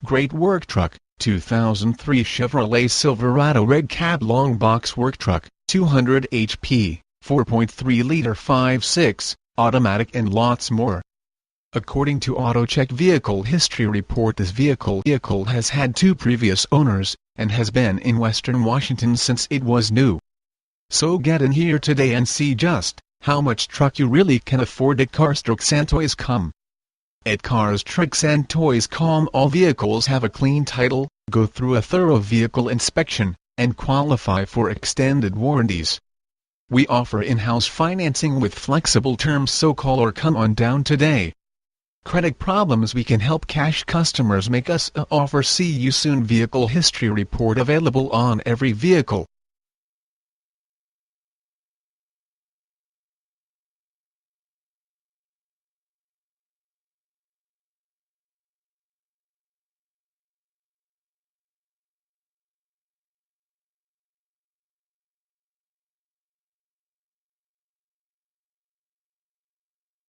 Great work truck, 2003 Chevrolet Silverado Red Cab Long Box Work Truck, 200 HP, 4.3-liter V6, automatic and lots more. According to AutoCheck Vehicle History Report, this vehicle has had 2 previous owners, and has been in Western Washington since it was new. So get in here today and see just how much truck you really can afford at Cars Trucks and Toys. Come. At Cars Trucks and Toys, all vehicles have a clean title, go through a thorough vehicle inspection, and qualify for extended warranties. We offer in-house financing with flexible terms, so call or come on down today. Credit problems, we can help. Cash customers make us an offer. See you soon. Vehicle History Report available on every vehicle.